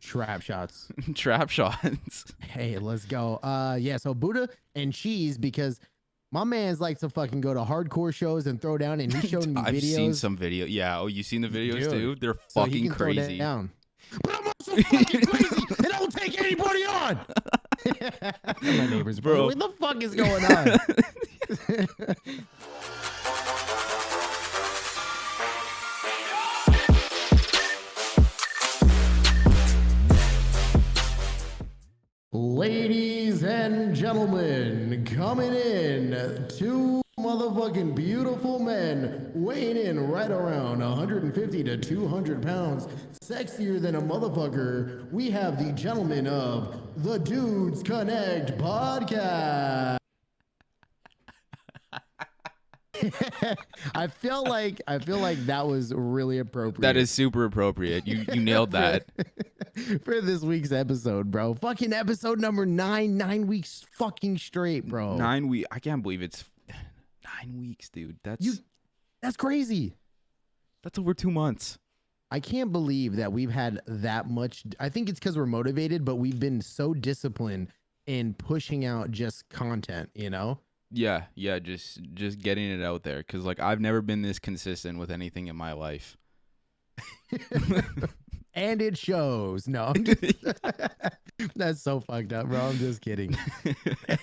Trap shots. Trap shots. Hey, let's go. Yeah, so Buddha and cheese because my man's like to fucking go to hardcore shows and throw down, and he's showing me I've videos. seen some video. Yeah. Oh, you seen the videos too? They're So he fucking can throw crazy. down. But I'm also fucking crazy, and I will take anybody on. My neighbors, bro. What the fuck is going on? Ladies and gentlemen, coming in, two motherfucking beautiful men weighing in right around 150 to 200 pounds, sexier than a motherfucker. We have the gentlemen of the Dudes Connect podcast. I feel like that was really appropriate. That is super appropriate. You nailed that. For this week's episode, bro. Fucking episode number 9 weeks fucking straight, bro. 9 weeks. I can't believe it's 9 weeks, dude. That's crazy. That's over 2 months. I can't believe that we've had that much. I think it's because we're motivated, but we've been so disciplined in pushing out just content, you know? Yeah, just getting it out there. Because, like, I've never been this consistent with anything in my life. And it shows. No, that's so fucked up, bro. I'm just kidding.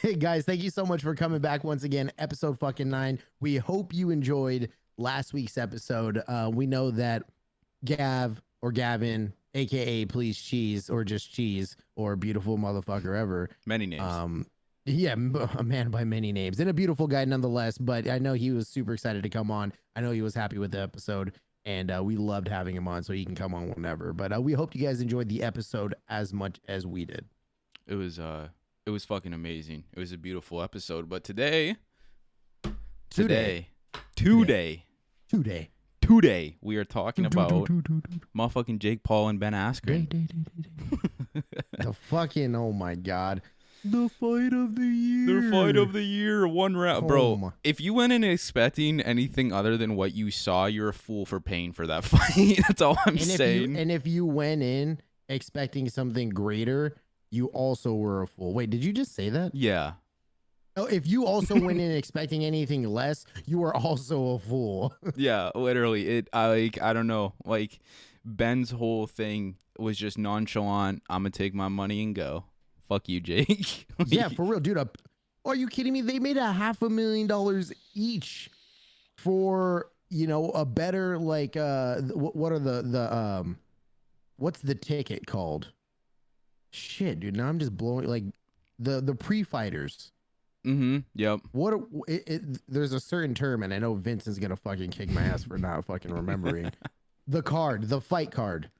Hey, guys, thank you so much for coming back once again. Episode fucking 9. We hope you enjoyed last week's episode. We know that Gavin, aka Please Cheese, or just Cheese, or beautiful motherfucker ever. Many names. Yeah, a man by many names, and a beautiful guy nonetheless. But I know he was super excited to come on. I know he was happy with the episode, and we loved having him on, so he can come on whenever. But we hope you guys enjoyed the episode as much as we did. It was fucking amazing. It was a beautiful episode. But today, we are talking about motherfucking Jake Paul and Ben Askren. The fucking, oh my God. The fight of the year. The fight of the year. One round. Bro, if you went in expecting anything other than what you saw, you're a fool for paying for that fight. That's all I'm saying. And if you went in expecting something greater, you also were a fool. Wait, did you just say that? Yeah. Oh, if you also went in expecting anything less, you were also a fool. Yeah, literally. I don't know. Like, Ben's whole thing was just nonchalant. I'm going to take my money and go. Fuck you, Jake. Yeah, for real, dude. Are you kidding me? They made $500,000 each for, you know, a better, like, what are the what's the ticket called? Shit, dude. Now I'm just blowing, like, the pre-fighters. Mm-hmm. Yep. There's a certain term, and I know Vincent's gonna fucking kick my ass for not fucking remembering. The fight card.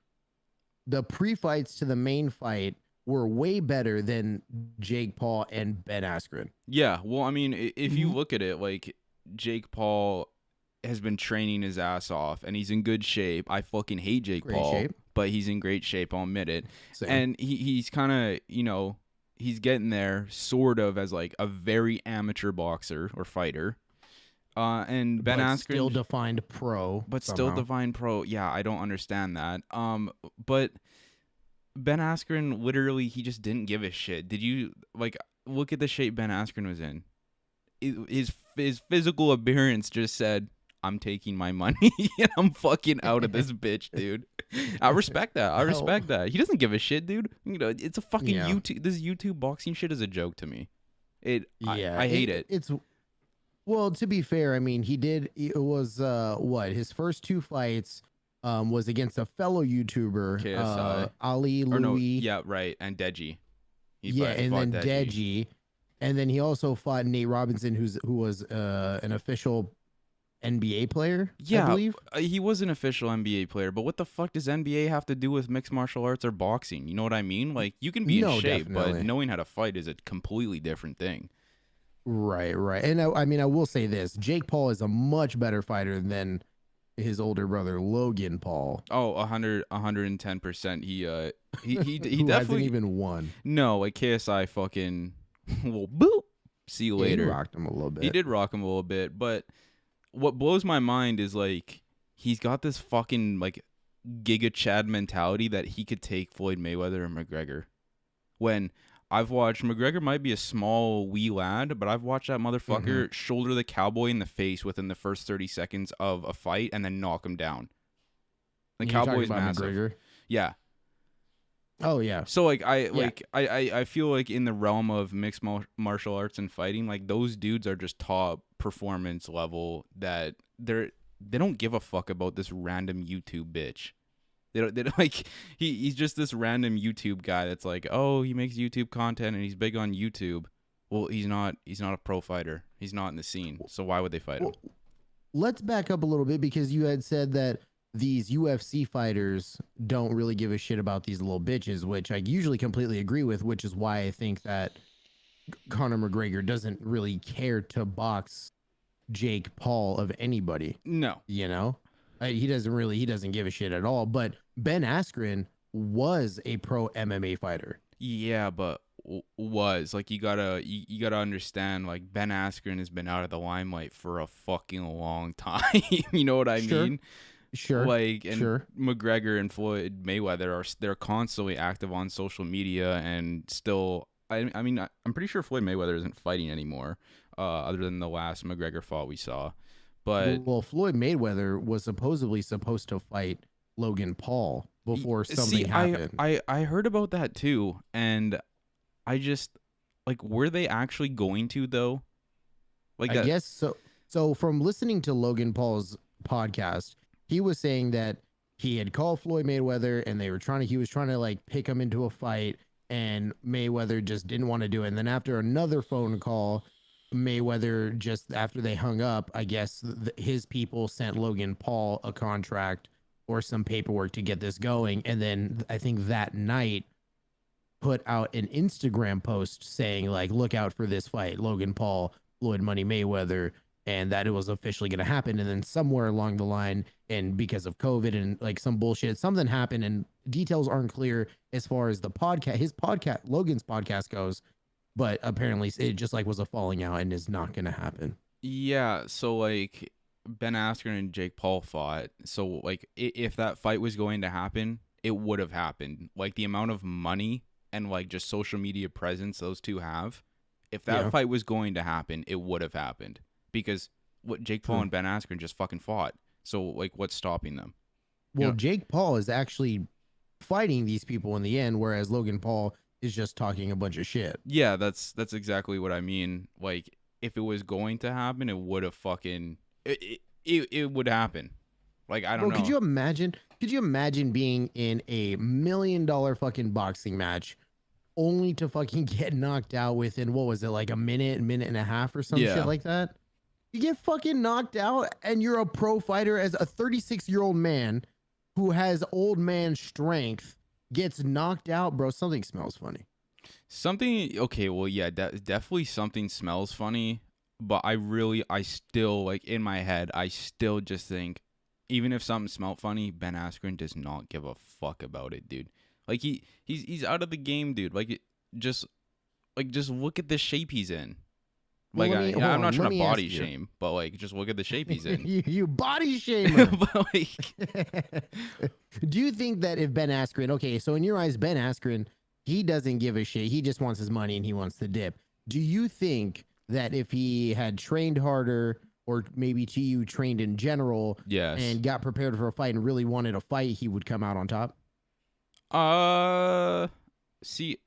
The pre-fights to the main fight were way better than Jake Paul and Ben Askren. Yeah, well, I mean, if you look at it, like, Jake Paul has been training his ass off, and he's in good shape. I fucking hate Jake Paul, but he's in great shape, I'll admit it. Same. And he's kind of, you know, he's getting there sort of as, like, a very amateur boxer or fighter. And Ben Askren still defined pro. But somehow. Still defined pro. Yeah, I don't understand that. But Ben Askren, literally, he just didn't give a shit. Did you, like, look at the shape Ben Askren was in? His physical appearance just said, I'm taking my money and I'm fucking out of this bitch, dude. I respect that. I respect that. He doesn't give a shit, dude. You know, it's a fucking YouTube. This YouTube boxing shit is a joke to me. I hate it. It's, well, to be fair, I mean, it was his first 2 fights was against a fellow YouTuber, KSI. Ali Louis. No, yeah, right, and Deji. And then Deji. And then he also fought Nate Robinson, who was an official NBA player, yeah, I believe. He was an official NBA player, but what the fuck does NBA have to do with mixed martial arts or boxing? You know what I mean? Like, you can be in shape, definitely. But knowing how to fight is a completely different thing. Right. And I mean, I will say this. Jake Paul is a much better fighter than his older brother Logan Paul. Oh, 110%. He definitely hasn't even won. No, like KSI fucking well, boop. See you later. He rocked him a little bit. He did rock him a little bit, but what blows my mind is, like, he's got this fucking, like, Giga Chad mentality that he could take Floyd Mayweather and McGregor. When I've watched McGregor might be a small wee lad, but I've watched that motherfucker shoulder the cowboy in the face within the first 30 seconds of a fight and then knock him down. The cowboy's massive. McGregor? Yeah. Oh yeah. So like I feel like in the realm of mixed martial arts and fighting, like those dudes are just top performance level that they don't give a fuck about this random YouTube bitch. They don't like he's just this random YouTube guy that's like, oh, he makes YouTube content and he's big on YouTube. Well, he's not a pro fighter. He's not in the scene. So why would they fight him? Let's back up a little bit, because you had said that these UFC fighters don't really give a shit about these little bitches, which I usually completely agree with, which is why I think that Conor McGregor doesn't really care to box Jake Paul of anybody. No. You know? He doesn't give a shit at all. But Ben Askren was a pro MMA fighter. Yeah, but was like you gotta understand, like Ben Askren has been out of the limelight for a fucking long time. You know what I mean? Sure. Like, and McGregor and Floyd Mayweather they're constantly active on social media and still. I mean, I'm pretty sure Floyd Mayweather isn't fighting anymore, other than the last McGregor fight we saw. But Floyd Mayweather was supposed to fight Logan Paul before something happened. I heard about that too, and I just like, were they actually going to though? Like, I guess so. So from listening to Logan Paul's podcast, he was saying that he had called Floyd Mayweather and he was trying to like pick him into a fight, and Mayweather just didn't want to do it. And then after another phone call, Mayweather, just after they hung up, I guess his people sent Logan Paul a contract or some paperwork to get this going. And then I think that night put out an Instagram post saying like, look out for this fight, Logan Paul, Floyd Money Mayweather, and that it was officially going to happen. And then somewhere along the line, and because of COVID and like some bullshit, something happened, and details aren't clear as far as Logan's podcast goes. But apparently it just like was a falling out and is not going to happen. Yeah. So like Ben Askren and Jake Paul fought. So like if that fight was going to happen, it would have happened. Like the amount of money and like just social media presence those two have, if that fight was going to happen, it would have happened, because what Jake Paul and Ben Askren just fucking fought. So like, what's stopping them? Well, Jake Paul is actually fighting these people in the end, whereas Logan Paul is just talking a bunch of shit. Yeah, that's exactly what I mean. Like, if it was going to happen, it would have fucking it would happen. Like, I don't know. Could you imagine being in a $1 million fucking boxing match only to fucking get knocked out within, what was it, like a minute and a half or some shit like that? You get fucking knocked out and you're a pro fighter, as a 36-year-old man who has old man strength gets knocked out, bro. Something smells funny. Okay, well, yeah, definitely something smells funny, but I still, like, in my head, I still just think, even if something smelled funny, Ben Askren does not give a fuck about it, dude. Like, he's out of the game, dude. Like, just look at the shape he's in. Like, I'm not trying to body shame, but like, just look at the shape he's in. you body shamer. But like, do you think that if Ben Askren, okay, so in your eyes, Ben Askren, he doesn't give a shit. He just wants his money and he wants to dip. Do you think that if he had trained harder, or maybe TU trained in general, and got prepared for a fight and really wanted a fight, he would come out on top? See,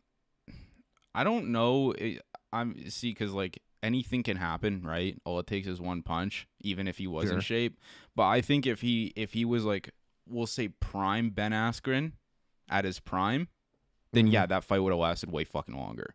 I don't know. Because like, anything can happen, right? All it takes is one punch, even if he was in shape. But I think if he was like, we'll say prime Ben Askren at his prime, then yeah, that fight would have lasted way fucking longer.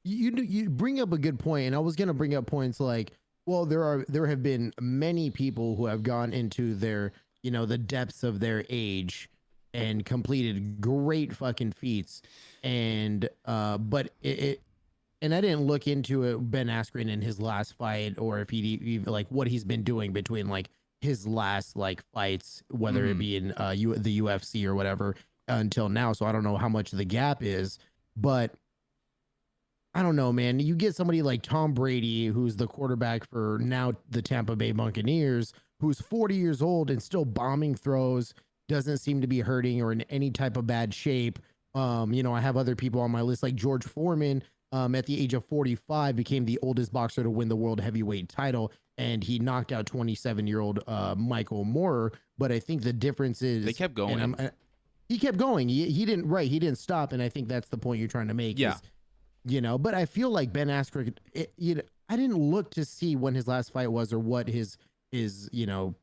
You bring up a good point, and I was gonna bring up points like, well, there have been many people who have gone into their, the depths of their age and completed great fucking feats, and but and I didn't look into it, Ben Askren in his last fight, or if he like what he's been doing between like his last like fights, whether it be in the UFC or whatever until now. So I don't know how much the gap is, but I don't know, man. You get somebody like Tom Brady, who's the quarterback for now the Tampa Bay Buccaneers, who's 40 years old and still bombing throws, doesn't seem to be hurting or in any type of bad shape. I have other people on my list like George Foreman. At the age of 45, became the oldest boxer to win the world heavyweight title, and he knocked out 27-year-old Michael Moorer. But I think the difference is They kept going. He kept going. He didn't stop, and I think that's the point you're trying to make. Yeah. But I feel like Ben Askren. I didn't look to see when his last fight was or what his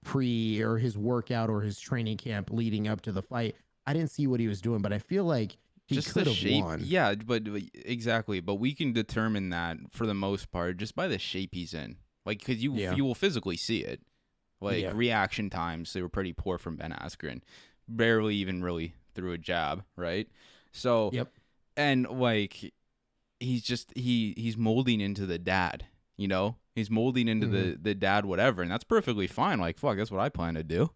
pre or his workout or his training camp leading up to the fight. I didn't see what he was doing, but I feel like he could have won. Yeah, but exactly. But we can determine that for the most part just by the shape he's in. Like, because you will physically see it. Like, reaction times, they were pretty poor from Ben Askren. Barely even really threw a jab, right? So, and like, he's molding into the dad, He's molding into the dad whatever, and that's perfectly fine. Like, fuck, that's what I plan to do.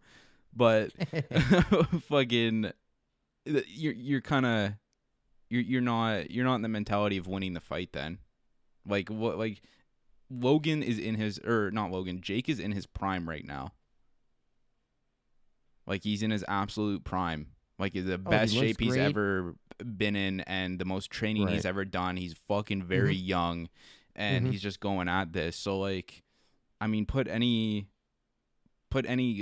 But fucking, you're not in the mentality of winning the fight then. Like, what, like, Logan is in his, or not Logan, Jake is in his prime right now. Like, he's in his absolute prime. Like, the best shape he's ever been in and the most training he's ever done. He's fucking very young, and he's just going at this. So, like, I mean, put any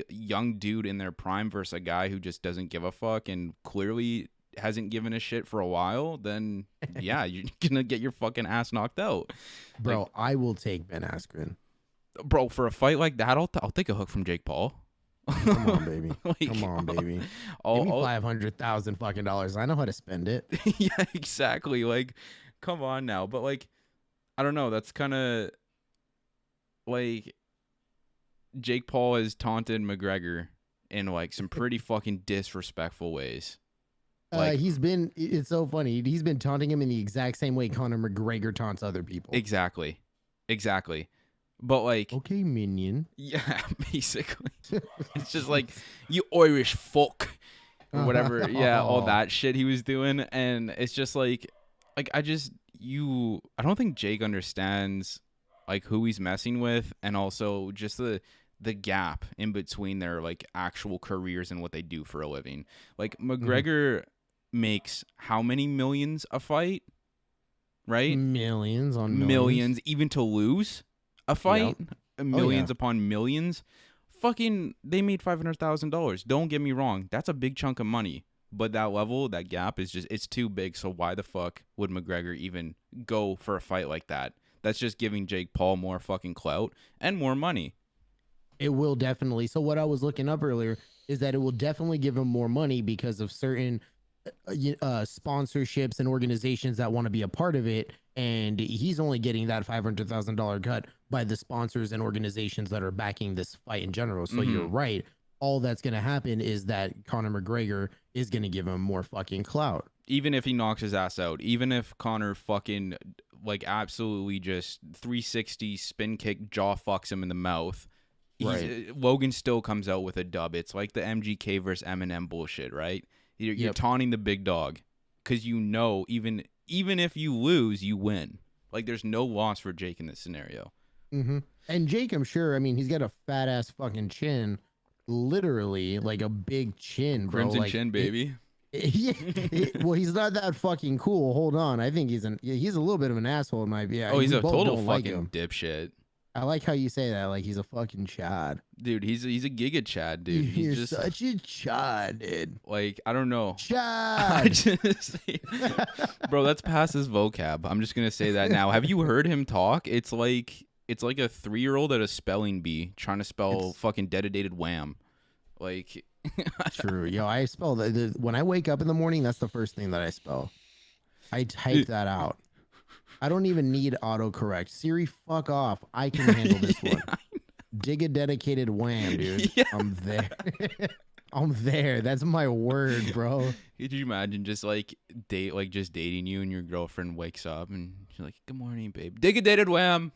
young dude in their prime versus a guy who just doesn't give a fuck and clearly hasn't given a shit for a while, then, yeah, you're gonna get your fucking ass knocked out. Bro, like, I will take Ben Askren. Bro, for a fight like that, I'll take a hook from Jake Paul. Come on, baby. Come on, baby. Give me $500,000 fucking dollars. I know how to spend it. Yeah, exactly. Like, come on now. But, like, I don't know. That's kind of like Jake Paul has taunted McGregor in, like, some pretty fucking disrespectful ways. Like, it's so funny. He's been taunting him in the exact same way Conor McGregor taunts other people. Exactly. But, like, okay, minion. Yeah, basically. It's just like, you Irish fuck or whatever. Yeah, all that shit he was doing. And it's just like I don't think Jake understands, like, who he's messing with, and also just the gap in between their, like, actual careers and what they do for a living. Like, McGregor makes how many millions a fight? Right? Millions on millions, even to lose a fight, millions upon millions. Fucking, they made $500,000. Don't get me wrong, that's a big chunk of money. But that level, that gap is it's too big. So why the fuck would McGregor even go for a fight like that? That's just giving Jake Paul more fucking clout and more money. It will definitely. So what I was looking up earlier is that it will definitely give him more money because of certain sponsorships and organizations that want to be a part of it, and he's only getting that $500,000 cut by the sponsors and organizations that are backing this fight in general. So you're right. All that's going to happen is that Conor McGregor is going to give him more fucking clout. Even if he knocks his ass out, even if Conor fucking, like, absolutely just 360 spin kick jaw fucks him in the mouth, Logan still comes out with a dub. It's like the MGK versus Eminem bullshit, right? You're taunting the big dog because even if you lose, you win. Like, there's no loss for Jake in this scenario. And Jake, I'm sure, I mean, he's got a fat ass fucking chin, literally, like a big chin, bro. Crimson like, chin, baby. Well, he's not that fucking cool. Hold on, I think he's a little bit of an asshole in my view. Oh, he's a total fucking dipshit. I like how you say that, like he's a fucking chad. Dude, he's a giga chad, dude. You're just such a chad, dude. Like, I don't know. Chad. Bro, that's past his vocab. I'm just gonna say that now. Have you heard him talk? It's like a 3-year-old at a spelling bee trying to spell fucking dedicated wham. Like, true. Yo, I spell when I wake up in the morning, that's the first thing that I spell. I type that out. I don't even need autocorrect. Siri, fuck off. I can handle this one. Dig a dedicated wham, dude. Yeah. I'm there. I'm there. That's my word, bro. Could you imagine just dating you and your girlfriend wakes up and she's like, "Good morning, babe. Dig a dedicated wham."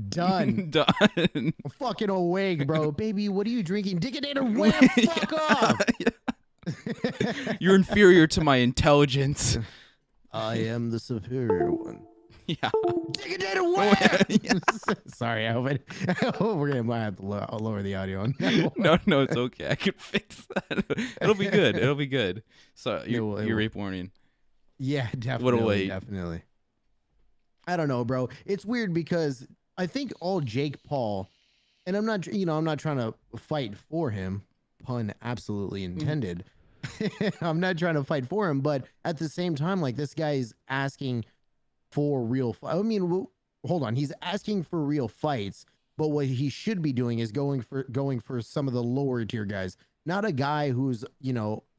Done. Done. I'm fucking awake, bro. Baby, what are you drinking? Dig a dedicated wham. Fuck off. You're inferior to my intelligence. I am the superior one. Yeah. Take a day to where? Yeah. Sorry, I hope we're gonna might have to lower the audio on that one. No, it's okay. I can fix that. It'll be good. It'll be good. So your Will. rape warning. Yeah, What a wait. definitely. I don't know, bro. It's weird because I think all Jake Paul, and I'm not, I'm not trying to fight for him, pun absolutely intended. I'm not trying to fight for him, but at the same time, like this guy is asking for real. I mean, hold on, he's asking for real fights, but what he should be doing is going for some of the lower tier guys, not a guy who's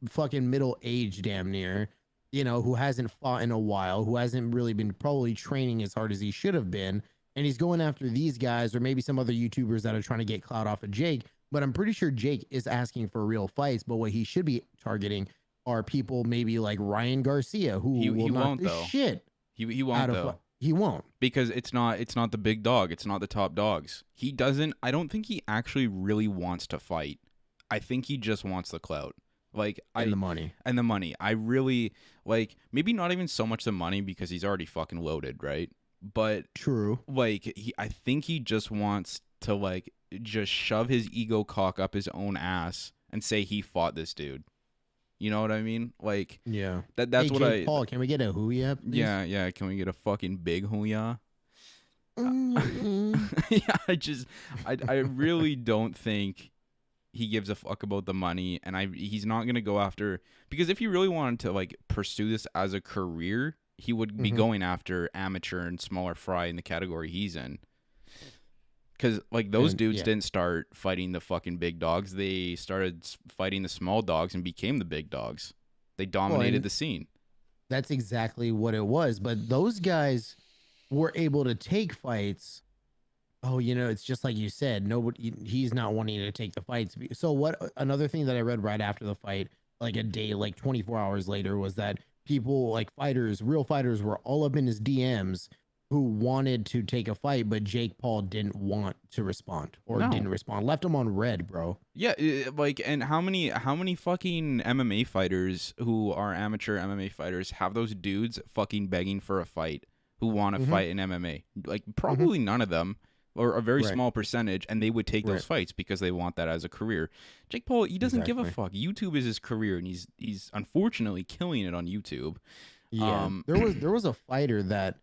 fucking middle age, damn near, who hasn't fought in a while, who hasn't really been probably training as hard as he should have been. And he's going after these guys or maybe some other YouTubers that are trying to get clout off of Jake. But I'm pretty sure Jake is asking for real fights. But what he should be targeting are people maybe like Ryan Garcia, who will knock the shit. He won't though. He won't, because it's not the big dog. It's not the top dogs. He doesn't. I don't think he actually really wants to fight. I think he just wants the clout. The money. And the money. I really maybe not even so much the money because he's already fucking loaded, right? But true. I think he just wants to just shove his ego cock up his own ass and say he fought this dude. You know what I mean? Yeah. That's what Jake Paul, can we get a hooyah? Please? Yeah. Can we get a fucking big hooyah? Mm-hmm. Yeah, I really don't think he gives a fuck about the money, and he's not gonna go after, because if he really wanted to pursue this as a career, he would be going after amateur and smaller fry in the category he's in. Because those dudes didn't start fighting the fucking big dogs; they started fighting the small dogs and became the big dogs. They dominated the scene. That's exactly what it was. But those guys were able to take fights. Oh, it's just like you said, he's not wanting to take the fights. So what, another thing that I read right after the fight, like a day, 24 hours later, was that people real fighters were all up in his DMs who wanted to take a fight, but Jake Paul didn't want to respond didn't respond. Left him on red, bro. Yeah. And how many fucking MMA fighters who are amateur MMA fighters have those dudes fucking begging for a fight who want to fight in MMA? Probably none of them. Or a very small percentage, and they would take those fights because they want that as a career. Jake Paul, he doesn't give a fuck. YouTube is his career, and he's unfortunately killing it on YouTube. Yeah, there was a fighter that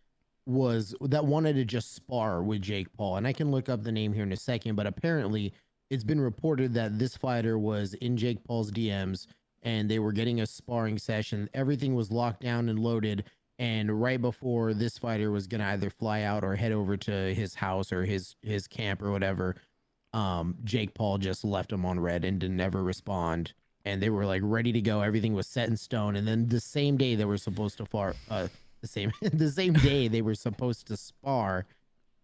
wanted to just spar with Jake Paul, and I can look up the name here in a second. But apparently, it's been reported that this fighter was in Jake Paul's DMs, and they were getting a sparring session. Everything was locked down and loaded. And right before this fighter was gonna either fly out or head over to his house or his camp or whatever, Jake Paul just left him on red and didn't ever respond. And they were ready to go. Everything was set in stone. And then the same day they were supposed to the same day they were supposed to spar,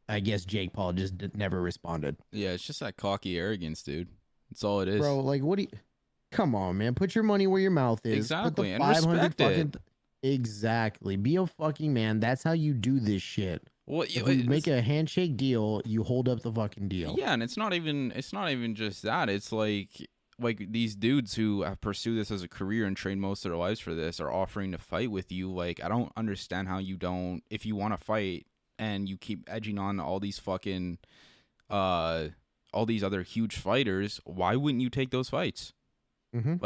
I guess Jake Paul just never responded. Yeah, it's just that cocky arrogance, dude. That's all it is, bro. What do you? Come on, man. Put your money where your mouth is. Exactly, and respect it. Exactly. Be a fucking man. That's how you do this shit. Well, if you make a handshake deal, you hold up the fucking deal. Yeah, and it's not even just that. It's like these dudes who have pursued this as a career and trained most of their lives for this are offering to fight with you. I don't understand how you don't, if you want to fight and you keep edging on all these fucking all these other huge fighters, why wouldn't you take those fights? You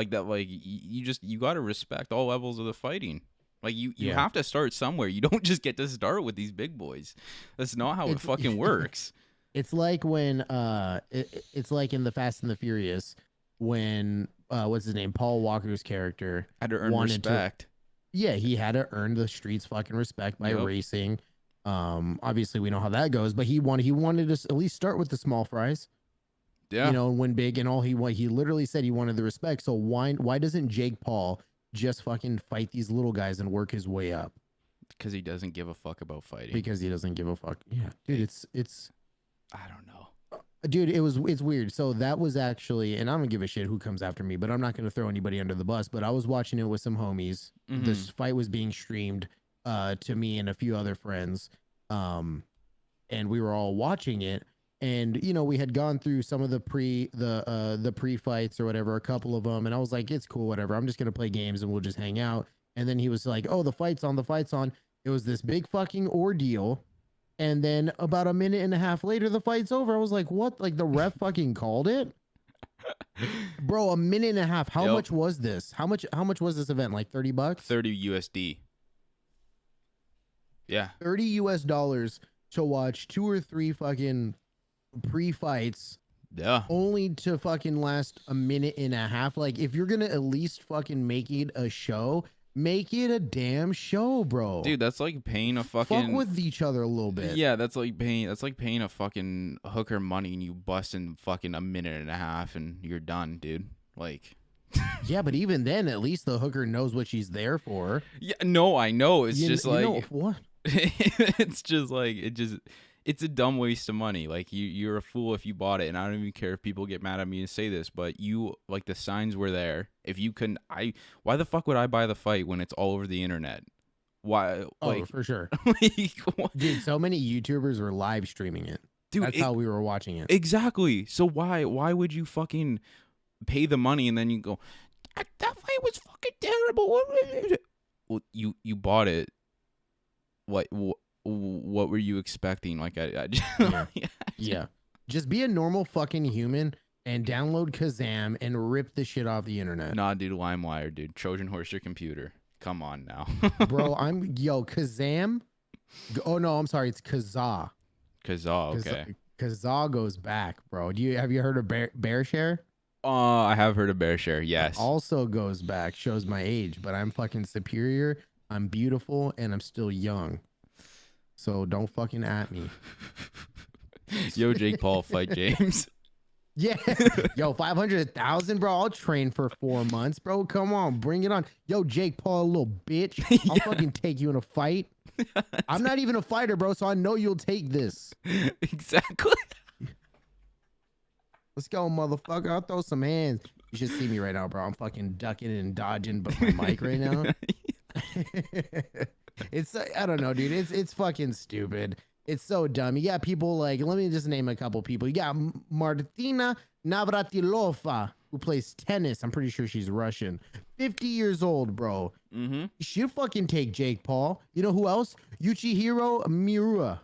got to respect all levels of the fighting. You have to start somewhere. You don't just get to start with these big boys. That's not how it fucking works. It's like when it's like in the Fast and the Furious when what's his name, Paul Walker's character had to earn respect. He had to earn the streets fucking respect by racing. Obviously we know how that goes, but he wanted to at least start with the small fries. Yeah. And win big, and all he literally said he wanted the respect. So why doesn't Jake Paul just fucking fight these little guys and work his way up? Because he doesn't give a fuck about fighting. Because he doesn't give a fuck. Yeah, dude, it's I don't know. Dude, it's weird. So that was actually, and I don't give a shit who comes after me, but I'm not going to throw anybody under the bus, but I was watching it with some homies. This fight was being streamed to me and a few other friends. And we were all watching it. And, we had gone through some of the pre-fights or whatever, a couple of them. And I was like, it's cool, whatever. I'm just going to play games and we'll just hang out. And then he was like, oh, the fight's on. It was this big fucking ordeal. And then about a minute and a half later, the fight's over. I was like, what? Like the ref fucking called it? Bro, a minute and a half. How much was this? How much was this event? Like $30? 30 USD. Yeah. $30 to watch 2 or 3 fucking pre-fights. Yeah. Only to fucking last a minute and a half. Like, if you're gonna at least fucking make it a show, make it a damn show, bro. Dude, that's like paying a fucking... Fuck with each other a little bit. Yeah, that's like paying a fucking hooker money and you bust in fucking a minute and a half and you're done, dude. Like... Yeah, but even then, at least the hooker knows what she's there for. Yeah, no, I know. It's just like... You know, what? It's just like... It's a dumb waste of money. Like you're a fool if you bought it, and I don't even care if people get mad at me and say this, but you like the signs were there. If you couldn't, why the fuck would I buy the fight when it's all over the internet? Why? Like, for sure, like, dude. So many YouTubers were live streaming it. Dude, that's how we were watching it. Exactly. So why would you fucking pay the money and then you go, that fight was fucking terrible? Well, you bought it. What were you expecting? Like, yeah. Just be a normal fucking human and download Kazam and rip the shit off the internet. Nah, dude, LimeWire, dude. Trojan horse your computer. Come on now. Bro, Kazam. Oh, no, I'm sorry. It's Kazaa. Kazaa, okay. Kazaa goes back, bro. Have you heard of BearShare? I have heard of BearShare, yes. It also goes back, shows my age, but I'm fucking superior. I'm beautiful, and I'm still young. So don't fucking at me. Yo, Jake Paul, fight James. Yeah. Yo, 500,000, bro. I'll train for 4 months, bro. Come on, bring it on. Yo, Jake Paul, little bitch. I'll fucking take you in a fight. I'm not even a fighter, bro, so I know you'll take this. Exactly. Let's go, motherfucker. I'll throw some hands. You should see me right now, bro. I'm fucking ducking and dodging but my mic right now. It's I don't know, dude. It's fucking stupid. It's so dumb. You got people like, let me just name a couple people. You got Martina Navratilova, who plays tennis. I'm pretty sure she's Russian. 50 years old, bro. Mm-hmm. She'll fucking take Jake Paul. You know who else? Yuchihiro Miura.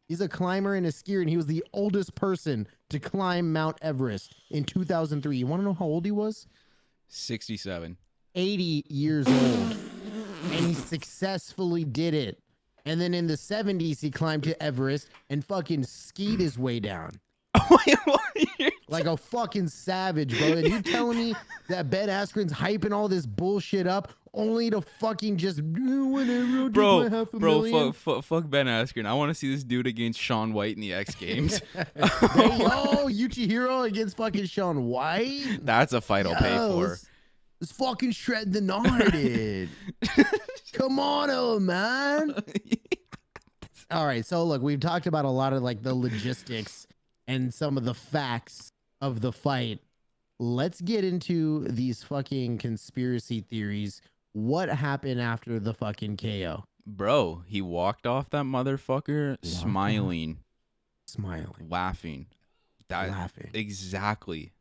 He's a climber and a skier, and he was the oldest person to climb Mount Everest in 2003. You want to know how old he was? 67. 80 years old. And he successfully did it. And then in the 70s, he climbed to Everest and fucking skied his way down. Like a fucking savage, bro. And you telling me that Ben Askren's hyping all this bullshit up only to fucking just whatever, bro, fuck Ben Askren. I want to see this dude against Shaun White in the X Games. Yuchihiro against fucking Shaun White. That's a fight I'll pay for. Let's fucking shred the gnarded. Come on, old man. All right, so look, we've talked about a lot of like the logistics and some of the facts of the fight. Let's get into these fucking conspiracy theories. What happened after the fucking KO? Bro, he walked off that motherfucker smiling, laughing. Laughing. Exactly.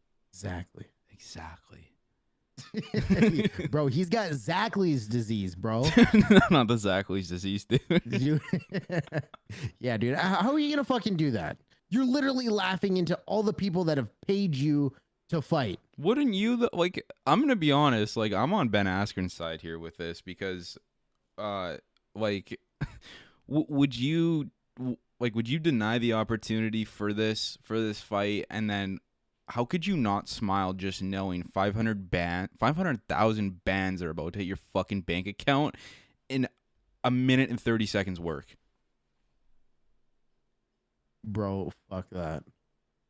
Bro, he's got Zachley's disease, bro. Not the Zachley's disease, dude. Yeah, dude. How are you gonna fucking do that? You're literally laughing into all the people that have paid you to fight. Wouldn't you like? I'm gonna be honest. Like, I'm on Ben Askren's side here with this because, like, would you deny the opportunity for this fight, and then how could you not smile just knowing 500,000 bands are about to hit your fucking bank account in a minute and 30 seconds work? Bro, fuck that.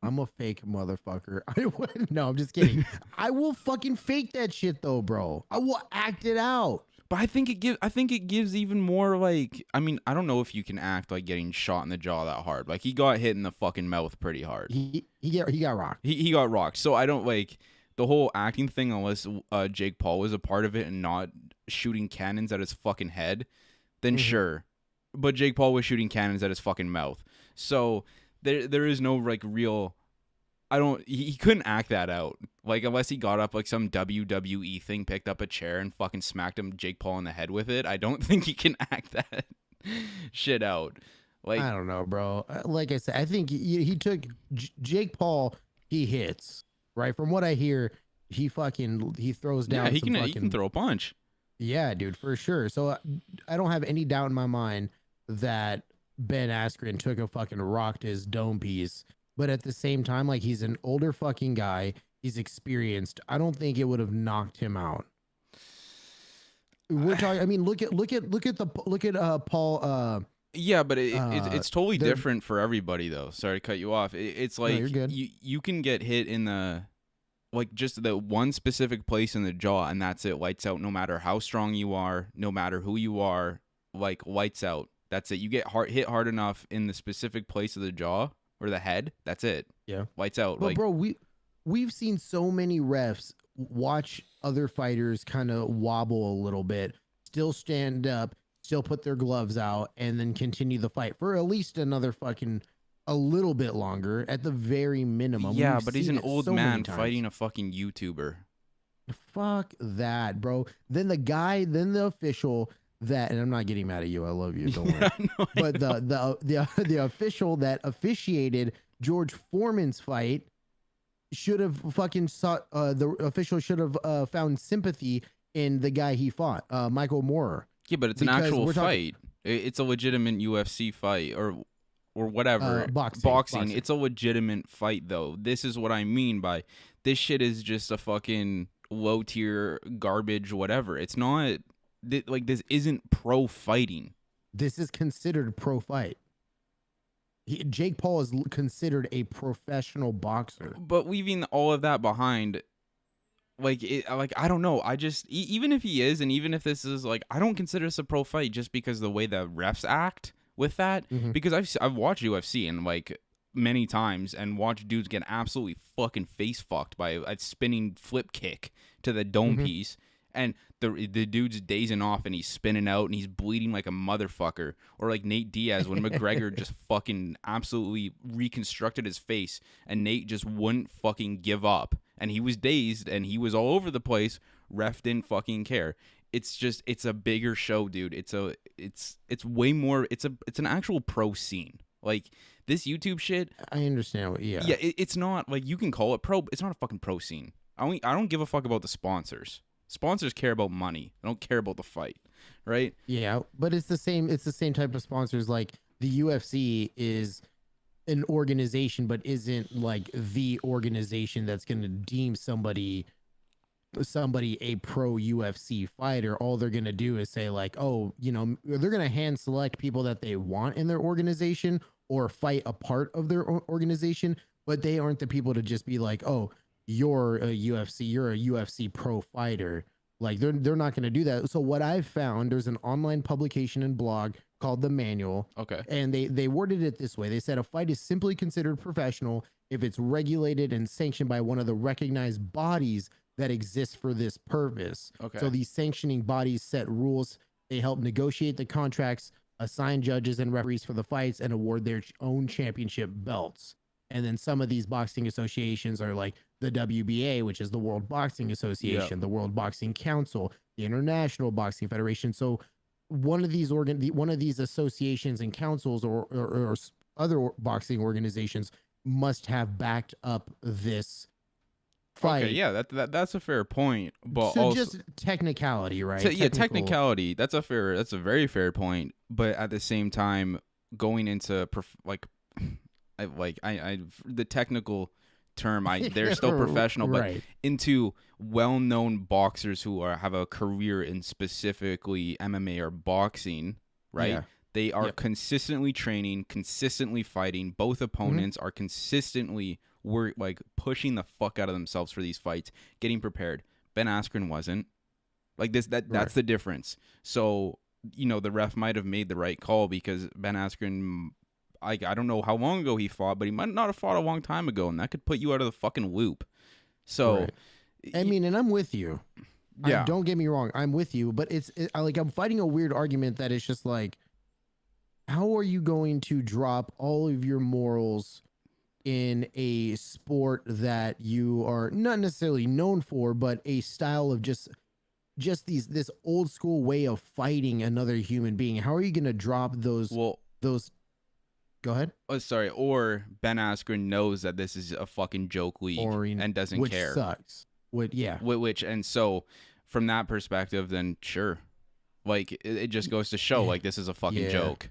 I'm a fake motherfucker. No, I'm just kidding. I will fucking fake that shit though, bro. I will act it out. But I think it gives even more, like, I mean, I don't know if you can act like getting shot in the jaw that hard. Like, he got hit in the fucking mouth pretty hard. He got rocked. He got rocked. So I don't like the whole acting thing unless Jake Paul was a part of it and not shooting cannons at his fucking head. Then sure. But Jake Paul was shooting cannons at his fucking mouth. So there is no like real I don't. He couldn't act that out. Like unless he got up like some WWE thing, picked up a chair and fucking smacked Jake Paul in the head with it. I don't think he can act that shit out. Like I don't know, bro. Like I said, I think he took Jake Paul. He hits right from what I hear. He throws down. yeah, he some can throw a punch. Yeah, dude, for sure. So I don't have any doubt in my mind that Ben Askren took a fucking rocked his dome piece. But at the same time, like he's an older fucking guy. He's experienced. I don't think it would have knocked him out. We're talking. I mean, look at Paul. Yeah, but it's totally different for everybody though. Sorry to cut you off. It's like you're good. you can get hit in the like just the one specific place in the jaw, and that's it. Lights out. No matter how strong you are, no matter who you are, like lights out. That's it. You get hit hard enough in the specific place of the jaw or the head. That's it. Yeah, lights out. But like, bro, we've seen so many refs watch other fighters kind of wobble a little bit, still stand up, still put their gloves out, and then continue the fight for at least another fucking a little bit longer at the very minimum. Yeah, We've but he's seen an it old so many man times. fighting a fucking YouTuber. Fuck that, bro. Then the official that, and I'm not getting mad at you. I love you. Don't worry. No, But the official that officiated George Foreman's fight should have fucking sought. The official should have found sympathy in the guy he fought, Michael Moorer. Yeah, but it's an Because actual we're talking- fight. It's a legitimate UFC fight or whatever. Boxing. It's a legitimate fight though. This is what I mean by this shit is just a fucking low tier garbage whatever. It's not like this isn't pro fighting. This is considered pro fight. Jake Paul is considered a professional boxer. But leaving all of that behind, like I don't know. I just even if he is, and even if this is like, I don't consider this a pro fight just because of the way the refs act with that. Mhm. Because I've watched UFC and like many times and watched dudes get absolutely fucking face fucked by a spinning flip kick to the dome piece. And the dude's dazing off and he's spinning out and he's bleeding like a motherfucker. Or like Nate Diaz when McGregor just fucking absolutely reconstructed his face and Nate just wouldn't fucking give up. And he was dazed and he was all over the place. Ref didn't fucking care. It's a bigger show, dude. It's way more. It's an actual pro scene. Like this YouTube shit. I understand. Yeah. It's not like you can call it pro. It's not a fucking pro scene. I don't give a fuck about the sponsors. Sponsors care about money. They don't care about the fight, right? Yeah, but it's the same. It's the same type of sponsors. Like the UFC is an organization, but isn't like the organization that's going to deem somebody a pro UFC fighter. All they're going to do is say like, oh, they're going to hand select people that they want in their organization or fight a part of their organization, but they aren't the people to just be like, oh, you're a UFC pro fighter. Like they're not going to do that. So what I've found, there's an online publication and blog called The Manual. Okay. And they worded it this way. They said a fight is simply considered professional if it's regulated and sanctioned by one of the recognized bodies that exists for this purpose. Okay. So these sanctioning bodies set rules. They help negotiate the contracts, assign judges and referees for the fights, and award their own championship belts. And then some of these boxing associations are like the WBA, which is the World Boxing Association, the World Boxing Council, the International Boxing Federation. So one of these associations and councils or other boxing organizations must have backed up this fight. Okay, yeah, that's a fair point, but so also just technicality, right? Technicality. That's a very fair point. But at the same time, going into the technical term, they're still professional, but right. into well-known boxers who have a career in specifically MMA or boxing, right? Yeah. They are consistently training, consistently fighting. Both opponents are consistently pushing the fuck out of themselves for these fights, getting prepared. Ben Askren wasn't. Like this, that's the difference. So, the ref might have made the right call because Ben Askren, I don't know how long ago he fought, but he might not have fought a long time ago, and that could put you out of the fucking loop. So, I mean, and I'm with you. Yeah. Don't get me wrong. I'm with you, but I'm fighting a weird argument that it's just like, how are you going to drop all of your morals in a sport that you are not necessarily known for, but a style of just this old school way of fighting another human being. How are you going to drop those? Well, Go ahead. oh, sorry. Or Ben Askren knows that this is a fucking joke league and doesn't care. Which sucks. Which, and so from that perspective, then sure. Like, it just goes to show, like, this is a fucking joke.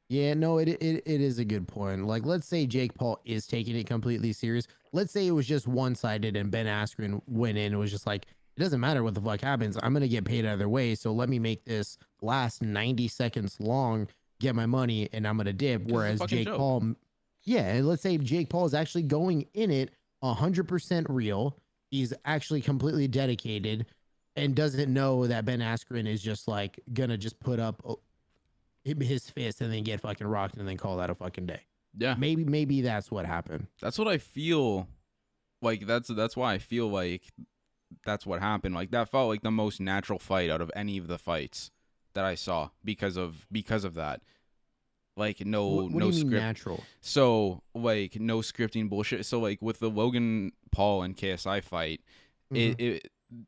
Yeah, no, it is a good point. Like, let's say Jake Paul is taking it completely serious. Let's say it was just one-sided and Ben Askren went in and was just like, it doesn't matter what the fuck happens. I'm going to get paid either way. So let me make this last 90 seconds long, get my money, and I'm going to dip. Whereas Jake Paul, and let's say Jake Paul is actually going in it 100% real. He's actually completely dedicated and doesn't know that Ben Askren is just like going to just put up his fist and then get fucking rocked and then call that a fucking day. Yeah. Maybe that's what happened. That's what I feel like. That's why I feel like that's what happened. Like, that felt like the most natural fight out of any of the fights that I saw because of that. Like, no script. Natural? So, like, no scripting bullshit. So, like, with the Logan Paul and KSI fight,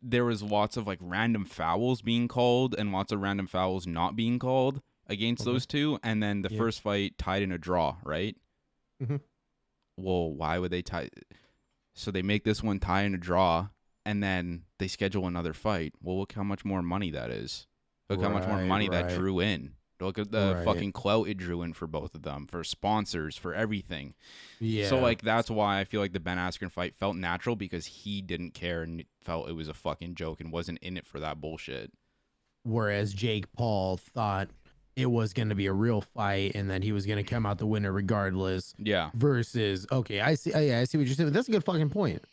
there was lots of like random fouls being called and lots of random fouls not being called against those two. And then the first fight tied in a draw, right? Well, why would they tie? So they make this one tie in a draw and then they schedule another fight. Well, look how much more money that is. Look how much more money that drew in. Look at the fucking clout it drew in for both of them, for sponsors, for everything. Yeah. So, like, that's why I feel like the Ben Askren fight felt natural, because he didn't care and felt it was a fucking joke and wasn't in it for that bullshit. Whereas Jake Paul thought it was going to be a real fight and that he was going to come out the winner regardless. Yeah. Versus, okay, I see what you're saying. That's a good fucking point.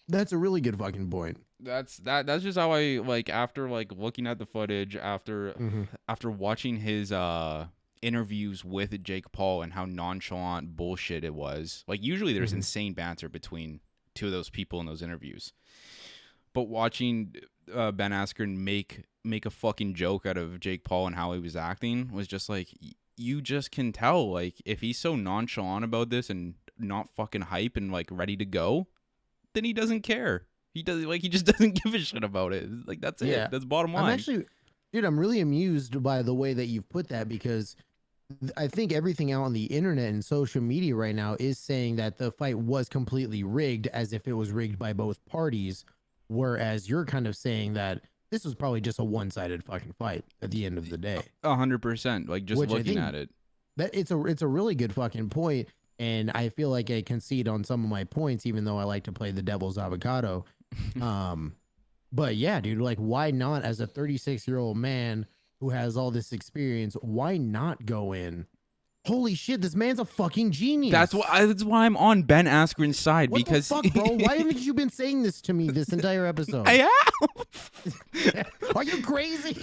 That's a really good fucking point. That's just how I, like, after like looking at the footage, after watching his interviews with Jake Paul and how nonchalant bullshit it was. Like, usually there's insane banter between two of those people in those interviews. But watching Ben Askren make a fucking joke out of Jake Paul and how he was acting was just like, you just can tell, like, if he's so nonchalant about this and not fucking hype and like ready to go, then he doesn't care. He just doesn't give a shit about it. Like, that's it. That's bottom line. I'm really amused by the way that you've put that, because I think everything out on the internet and social media right now is saying that the fight was completely rigged, as if it was rigged by both parties. Whereas you're kind of saying that this was probably just a one-sided fucking fight at the end of the day. 100%. Like, just looking at it. That it's a really good fucking point. And I feel like I concede on some of my points, even though I like to play the devil's avocado. But yeah, dude, like, why not, as a 36-year-old man who has all this experience, why not go in? Holy shit, this man's a fucking genius. That's why I'm on Ben Askren's side. What because the fuck, bro? Why haven't you been saying this to me this entire episode? I have. Are you crazy?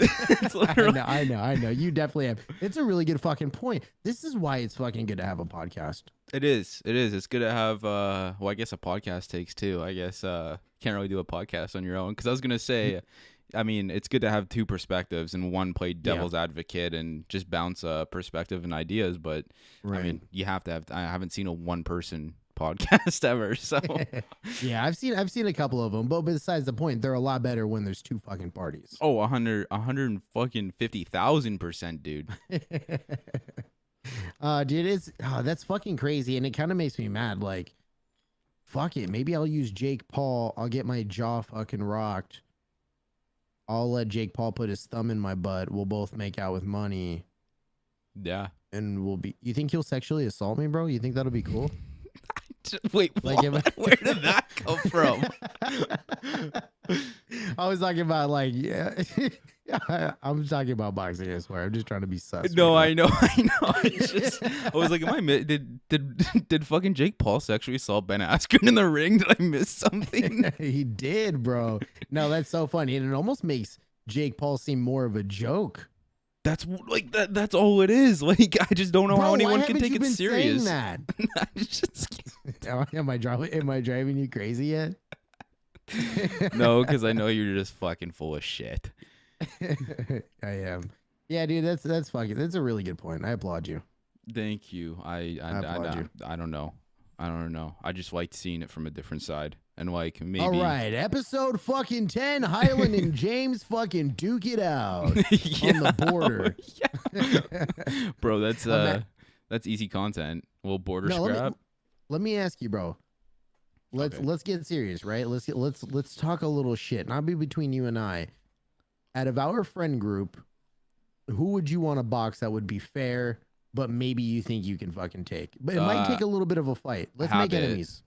I know. You definitely have. It's a really good fucking point. This is why it's fucking good to have a podcast. It is. It's good to have, well, I guess a podcast takes two. I guess can't really do a podcast on your own. Because I was going to say, I mean, it's good to have two perspectives and one play devil's advocate and just bounce perspective and ideas. But, I mean, you have to have, I haven't seen a one-person podcast ever. So, yeah, I've seen a couple of them. But besides the point, they're a lot better when there's two fucking parties. Oh, 150,000%, dude. Dude, that's fucking crazy, and it kind of makes me mad. Like, fuck it, maybe I'll use Jake Paul. I'll get my jaw fucking rocked. I'll let Jake Paul put his thumb in my butt. We'll both make out with money. Yeah, and we'll be. You think he'll sexually assault me, bro? You think that'll be cool? Wait, like, where did that come from? I was talking about, like, I'm talking about boxing, I swear. I'm just trying to be sus. No, I know. It's just, I was like, did fucking Jake Paul sexually assault Ben Askren in the ring? Did I miss something? He did, bro. No, that's so funny. And it almost makes Jake Paul seem more of a joke. That's like that's all it is. Like, I just don't know how anyone can take it serious. That? Am I driving you crazy yet? No, because I know you're just fucking full of shit. I am. Yeah, dude, that's a really good point. I applaud you. Thank you. I applaud you. I don't know. I don't know. I just liked seeing it from a different side. And like maybe All right, episode fucking 10, Hyland and James fucking duke it out on the border. Bro, that's easy content. A little border scrap. Let me ask you, bro. Let's get serious, right? Let's talk a little shit. Not be between you and I. Out of our friend group, who would you want to box that would be fair, but maybe you think you can fucking take? But it might take a little bit of a fight. Let's make enemies.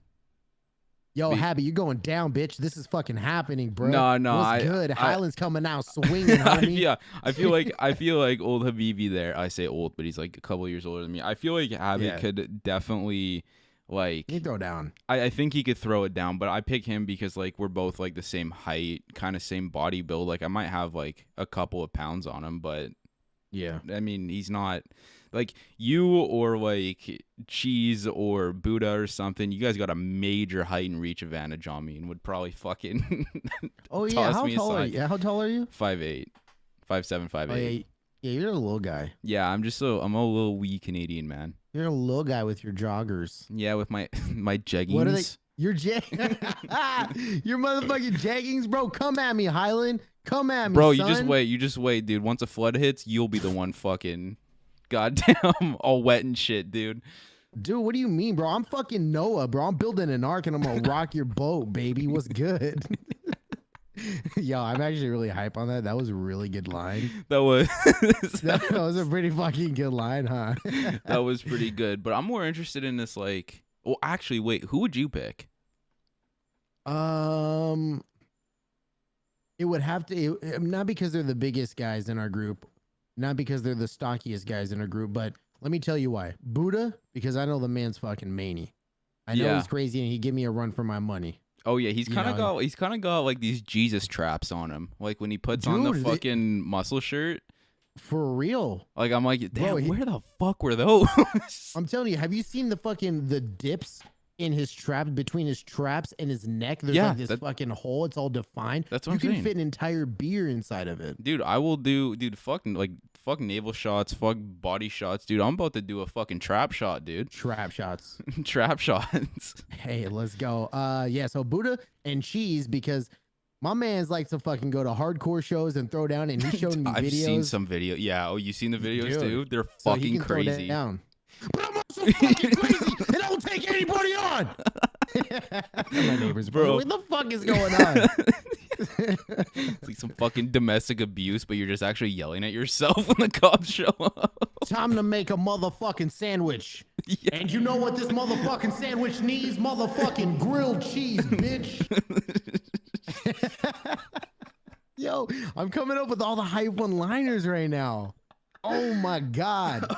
Yo, Habit, you're going down, bitch. This is fucking happening, bro. No, What's good? Hyland's coming out swinging, homie. Yeah, I feel like old Habibi there. I say old, but he's like a couple years older than me. I feel like Habit could definitely like. He throw down. I think he could throw it down, but I pick him because like we're both like the same height, kind of same body build. Like I might have like a couple of pounds on him, but yeah, I mean he's not. Like you or like Cheese or Buddha or something, you guys got a major height and reach advantage on me and would probably fucking oh yeah, how tall are you? How tall are you? 5'8", 5'7", 5'8". Oh, yeah, you're a little guy. Yeah, I'm a little wee Canadian man. You're a little guy with your joggers. Yeah, with my jeggings. What are they? Your your motherfucking jeggings, bro. Come at me, Hyland. Come at me, bro. Son. You just wait, dude. Once a flood hits, you'll be the one fucking. Goddamn, all wet and shit, dude. Dude, what do you mean, bro? I'm fucking Noah, bro. I'm building an ark and I'm gonna rock your boat, baby. What's good? Yo, I'm actually really hype on that. That was a really good line. That was that was a pretty fucking good line, huh? That was pretty good. But I'm more interested in this, like. Well, actually, wait. Who would you pick? It would have to not because they're the biggest guys in our group. Not because they're the stockiest guys in our group, but let me tell you why. Buddha, because I know the man's fucking manny. I know he's crazy and he'd give me a run for my money. Oh yeah, he's kind of got like these Jesus traps on him. Like when he puts on the fucking muscle shirt. For real. Like I'm like, damn, bro, where the fuck were those? I'm telling you, have you seen the dips in his trap, between his traps and his neck? There's like this fucking hole. It's all defined. That's what I'm saying. You can fit an entire beer inside of it. Dude, I will do, fuck navel shots, fuck body shots, dude. I'm about to do a fucking trap shot, dude. Trap shots. Trap shots. Hey, let's go. Yeah, so Buddha and Cheese, because my man's likes to fucking go to hardcore shows and throw down, and he showed me videos. I've seen some video. Yeah, oh, you seen the videos, dude? They're fucking crazy. Throw down. But I'm also fucking crazy, and I will take anybody on. My neighbors, bro. What the fuck is going on? It's like some fucking domestic abuse, but you're just actually yelling at yourself when the cops show up. Time to make a motherfucking sandwich. Yeah. And you know what this motherfucking sandwich needs? Motherfucking grilled cheese, bitch. Yo, I'm coming up with all the hype one-liners right now. Oh my God.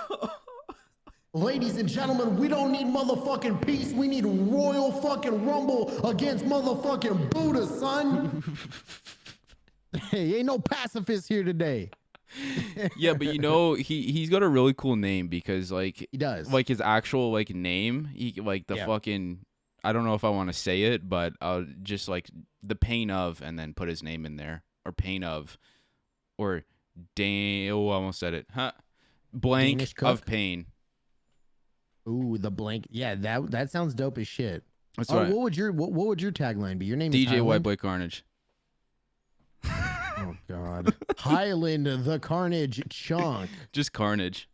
Ladies and gentlemen, we don't need motherfucking peace. We need royal fucking rumble against motherfucking Buddha, son. Hey, ain't no pacifist here today. Yeah, but you know, he's got a really cool name because like he does. Like his actual like name, he like the fucking, I don't know if I want to say it, but I'll just like the pain of and then put his name in there, or pain of, or I almost said it. Huh? Blank of pain. Ooh, the blank. Yeah, that sounds dope as shit. That's right. What would your tagline be? Your name DJ is Whiteboy Carnage. Oh God, Hyland the Carnage Chunk. Just Carnage.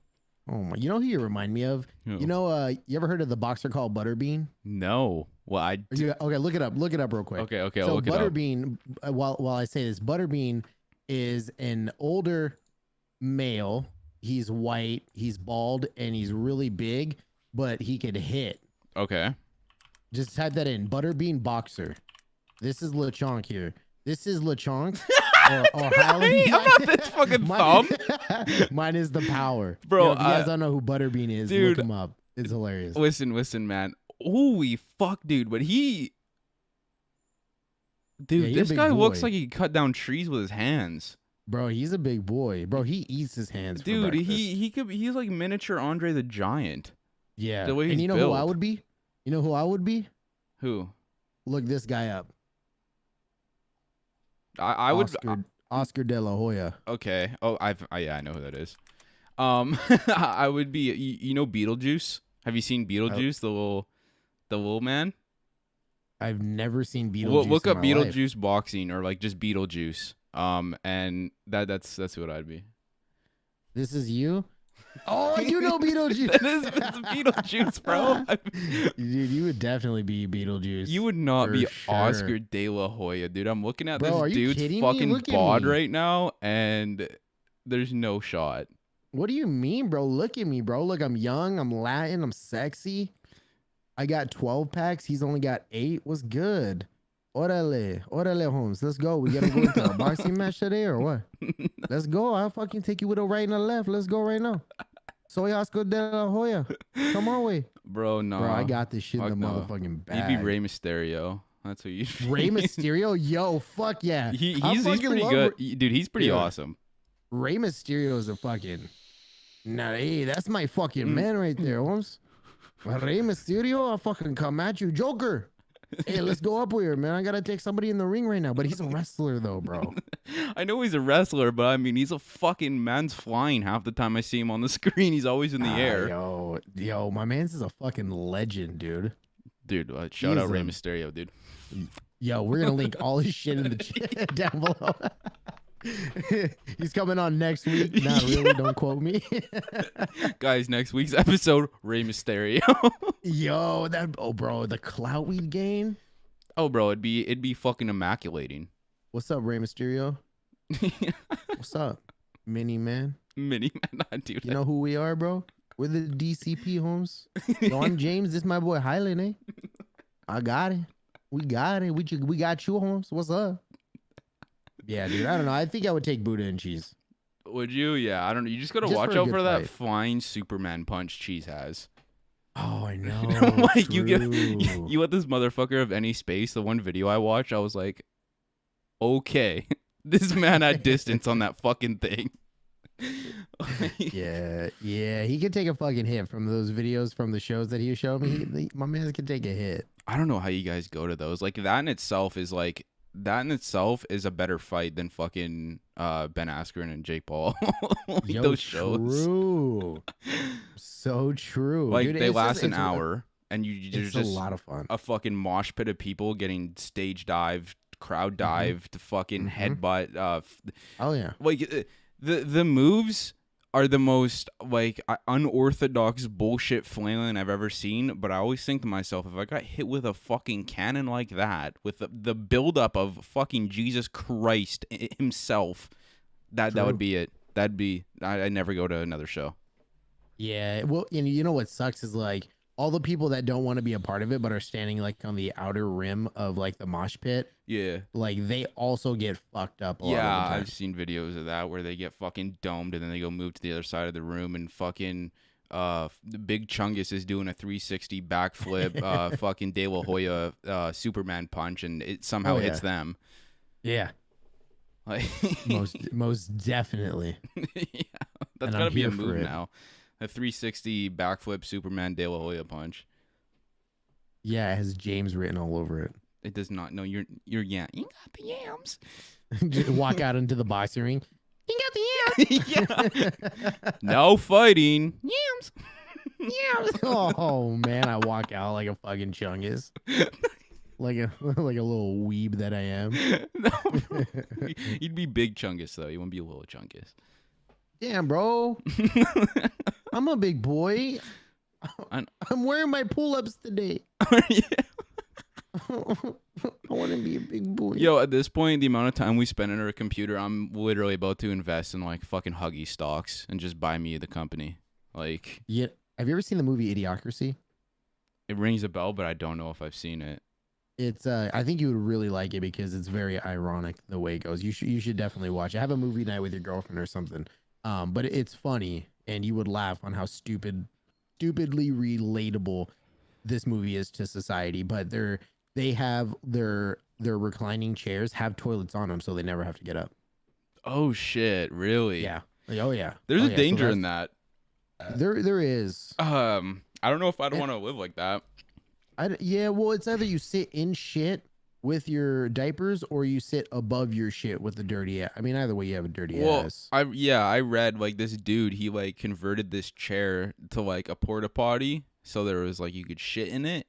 Oh my! You know who you remind me of? Who? You know, you ever heard of the boxer called Butterbean? No. Well, okay, look it up. Look it up real quick. Okay. So I'll look Butterbean, while I say this, Butterbean is an older male. He's white. He's bald, and he's really big, but he could hit. Okay. Just type that in. Butterbean boxer. This is LeChonk here. This is LeChonk. or Hyland. I'm not this fucking thumb. Mine is the power. Bro, yo, if you guys don't know who Butterbean is, dude, look him up. It's hilarious. Listen, man. Holy fuck, dude. But this guy looks like he cut down trees with his hands. Bro, he's a big boy. Bro, he eats his hands. Dude, he's like miniature Andre the Giant. Yeah. The way he's and you know built. who I would be? You know who I would be? Who? Look this guy up. I would Oscar De La Hoya. Okay. Oh, I know who that is. I would be. You know Beetlejuice? Have you seen Beetlejuice? The little The little man. I've never seen Beetlejuice. Look in up my Beetlejuice life. boxing or like just Beetlejuice. And that's what I'd be. This is you. Oh, I do know Beetlejuice. It's Beetlejuice, bro. Dude, you would definitely be Beetlejuice. You would not for be sure. Oscar De La Hoya, dude. I'm looking at Bro, this are you dude's kidding me? fucking Look at bod me. right now, and there's no shot. What do you mean, bro? Look at me, bro. Look, I'm young, I'm Latin, I'm sexy. I got 12 packs. He's only got 8. What's good? Orale, Holmes. Let's go. We gotta go into a boxing match today or what? Let's go. I'll fucking take you with a right and a left. Let's go right now. Soy Oscar De La Hoya. Come on, way. Bro, no. Bro, I got this shit in the Fuck no. motherfucking bag. You'd be Rey Mysterio. That's what you'd be. Rey Mysterio? Yo, fuck yeah. He's pretty good. Dude, he's pretty awesome. Rey Mysterio is a fucking... Nah, hey, that's my fucking man right there, Holmes. Rey Mysterio, I'll fucking come at you. Joker. Hey, let's go up here, man. I gotta take somebody in the ring right now. But he's a wrestler, though, bro. I know he's a wrestler, but I mean, he's a fucking man's flying half the time I see him on the screen. He's always in the air. Yo, my man's is a fucking legend, dude. Dude, shout out Rey Mysterio, dude. Yo, we're gonna link all his shit in the chat down below. He's coming on next week. Not really, don't quote me. Guys, next week's episode, Rey Mysterio. Yo, bro, the clout we gain. Oh, bro, it'd be fucking immaculating. What's up, Rey Mysterio? What's up, Mini Man? Mini Man, dude. You know who we are, bro? We're the DCP, Holmes. Yo, I'm James. This is my boy Hyland, eh? I got it. We got it. We got you, Holmes. What's up? Yeah, dude. I don't know. I think I would take Buddha and cheese. Would you? Yeah, I don't know. You just gotta watch out for that flying Superman punch Cheese has. Oh, I know. Like you let this motherfucker have any space. The one video I watched, I was like, okay, this man had distance on that fucking thing. Yeah, he could take a fucking hit from those videos from the shows that he showed me. My man could take a hit. I don't know how you guys go to those. Like that in itself is a better fight than fucking Ben Askren and Jake Paul. Yo, those shows. True. So true. Like dude, they last an hour, and there's just a lot of fun. A fucking mosh pit of people getting stage dived, crowd dived, fucking headbutt. Oh yeah. Like the moves are the most like unorthodox bullshit flailing I've ever seen. But I always think to myself, if I got hit with a fucking cannon like that, with the buildup of fucking Jesus Christ himself, that would be it. That'd be I never go to another show. Yeah, well, and you know what sucks is like all the people that don't want to be a part of it but are standing like on the outer rim of like the mosh pit. Yeah, like they also get fucked up. Yeah, I've seen videos of that where they get fucking domed and then they go move to the other side of the room and fucking the Big Chungus is doing a 360 backflip, fucking De La Hoya Superman punch, and it somehow hits them. Yeah. Like most definitely. Yeah, that's gotta be a move now. A 360 backflip Superman De La Hoya punch. Yeah, it has James written all over it. It does not. No, you're yeah. You got the yams. Just walk out into the boxing ring. You got the yams. Yeah. No fighting. Yams. Yams. Oh man, I walk out like a fucking chungus. Like a little weeb that I am. No, you'd be Big Chungus though. You wouldn't be a little Chungus. Damn, bro. I'm a big boy. I'm wearing my pull-ups today. I want to be a big boy. Yo, at this point, the amount of time we spend on our computer, I'm literally about to invest in like fucking Huggy stocks and just buy me the company. Like, yeah. Have you ever seen the movie Idiocracy? It rings a bell, but I don't know if I've seen it. It's I think you would really like it because it's very ironic the way it goes. You should definitely watch it. Have a movie night with your girlfriend or something. But it's funny and you would laugh on how stupidly relatable this movie is to society. But they have their reclining chairs have toilets on them, so they never have to get up. Oh shit! Really? Yeah. Oh yeah. There's a danger in that. There is. I don't know if I'd want to live like that. Yeah, well, it's either you sit in shit with your diapers or you sit above your shit with the dirty ass. I mean, either way, you have a dirty ass. I read like this dude, he like converted this chair to like a porta potty, so there was like you could shit in it,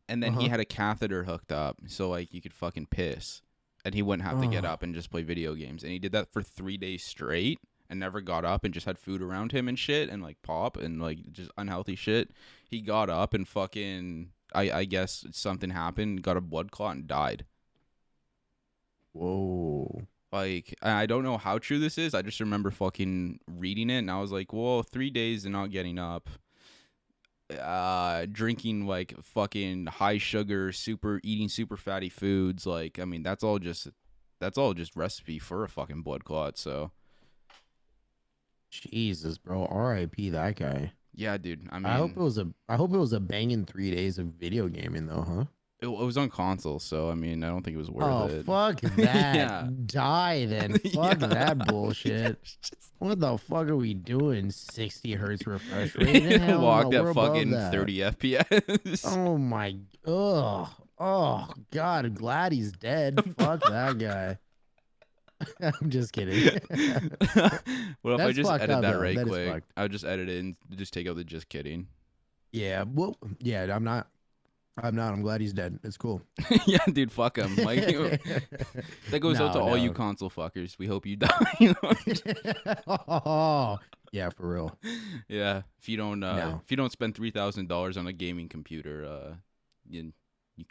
and then he had a catheter hooked up, so like you could fucking piss, and he wouldn't have to get up and just play video games. And he did that for 3 days straight, and never got up, and just had food around him and shit, and like pop and like just unhealthy shit. He got up and fucking, I guess something happened, got a blood clot, and died. Whoa. Like, I don't know how true this is. I just remember fucking reading it, and I was like, well, 3 days and not getting up, drinking like fucking high sugar, eating super fatty foods. Like, I mean, that's all just recipe for a fucking blood clot. So, Jesus, bro. R.I.P. that guy. yeah, dude. I mean, I hope it was a banging 3 days of video gaming though, huh? it was on console, so I mean, I don't think it was worth it. Fuck that. Yeah. Die then. Fuck Yeah. that bullshit. What the fuck are we doing? 60 hertz refresh rate? Hell Walked no, at we're above fucking that. 30 FPS. Oh my. Ugh. Oh God. Glad he's dead. Fuck that guy. I'm just kidding. What if I That's just fucked edit up, that though. right That is quick? fucked. I would just edit it and just take out the just kidding. Yeah. Well. Yeah. I'm not. I'm glad he's dead. It's cool. Yeah, dude, fuck him. Like, that goes out to all you console fuckers. We hope you die. Oh, yeah, for real. Yeah, if you don't spend $3,000 on a gaming computer, you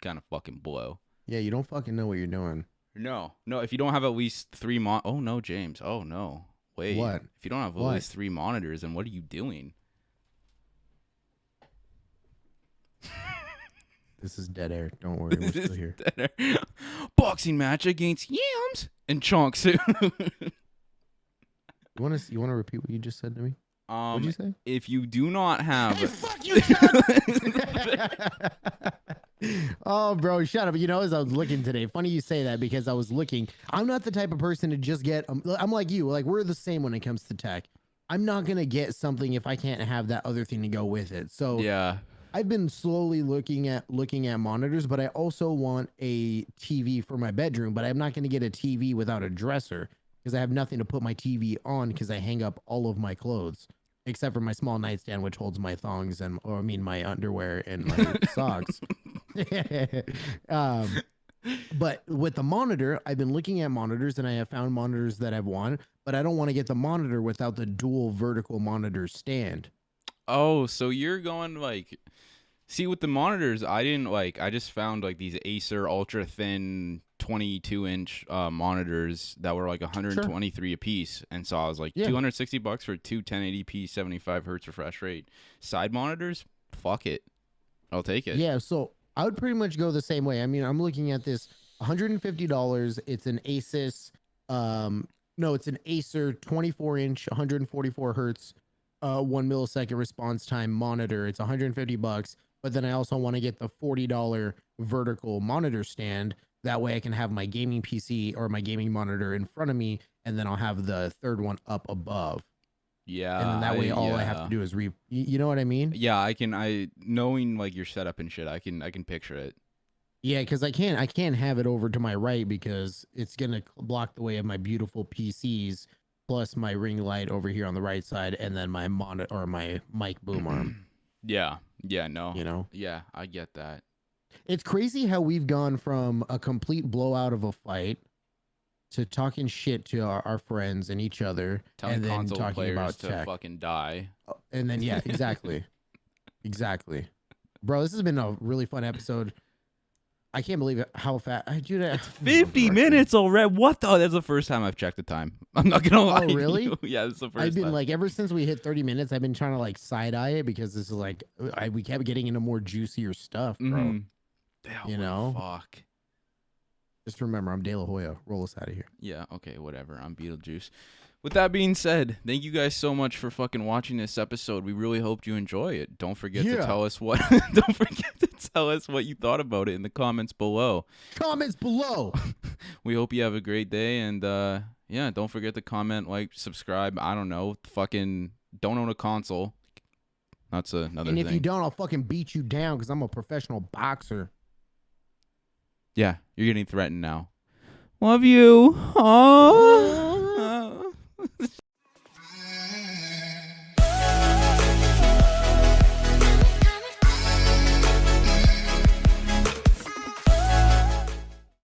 kind of fucking blow. Yeah, you don't fucking know what you're doing. No, if you don't have at least 3 oh no, James. Oh no, wait. What? If you don't have at least 3 monitors, then what are you doing? This is dead air. Don't worry, we're still here. Boxing match against Yams and Chunks. You want to repeat what you just said to me? What'd you say? If you do not have, Hey, fuck you! Oh, bro, shut up. You know, as I was looking today, funny you say that because I was looking. I'm not the type of person to just get. I'm like you. Like we're the same when it comes to tech. I'm not gonna get something if I can't have that other thing to go with it. So yeah. I've been slowly looking at monitors, but I also want a TV for my bedroom, but I'm not going to get a TV without a dresser because I have nothing to put my TV on because I hang up all of my clothes except for my small nightstand, which holds my thongs my underwear and my socks. But with the monitor, I've been looking at monitors and I have found monitors that I've wanted, but I don't want to get the monitor without the dual vertical monitor stand. Oh, so you're going like, see with the monitors, I just found like these Acer ultra thin 22-inch monitors that were like 123 a piece, and so I was like $260 for two 1080p 75 hertz refresh rate side monitors. Fuck it, I'll take it. Yeah, so I would pretty much go the same way. I mean, I'm looking at this $150. It's an Asus, it's an Acer 24-inch 144 hertz 1 millisecond response time monitor. It's $150, but then I also want to get the $40 vertical monitor stand. That way I can have my gaming PC or my gaming monitor in front of me, and then I'll have the third one up above. Yeah. And then that way all I have to do is you know what I mean? Yeah, I knowing like your setup and shit, I can picture it. Yeah, because I can't have it over to my right because it's gonna block the way of my beautiful PCs, plus my ring light over here on the right side, and then my monitor or my mic boom arm. Yeah, no. You know? Yeah, I get that. It's crazy how we've gone from a complete blowout of a fight to talking shit to our friends and each other, Telling and then console talking players about to tech. fucking die. And then yeah, exactly. Exactly. Bro, this has been a really fun episode. I can't believe it, how fast. Dude, It's 50 minutes already. What the? That's the first time I've checked the time. I'm not gonna lie. Oh, really? Yeah, that's the first I've been time. like, ever since we hit 30 minutes, I've been trying to like side eye it because this is like, we kept getting into more juicier stuff, bro. Mhm. You know? Fuck. Just remember, I'm De La Hoya. Roll us out of here. Yeah, okay, whatever. I'm Beetlejuice. With that being said, thank you guys so much for fucking watching this episode. We really hoped you enjoy it. Don't forget to tell us what don't forget to tell us what you thought about it in the comments below. Comments below. We hope you have a great day, and yeah, don't forget to comment, like, subscribe. I don't know, fucking don't own a console. That's another thing. And if you don't, I'll fucking beat you down because I'm a professional boxer. Yeah, you're getting threatened now. Love you. Aww.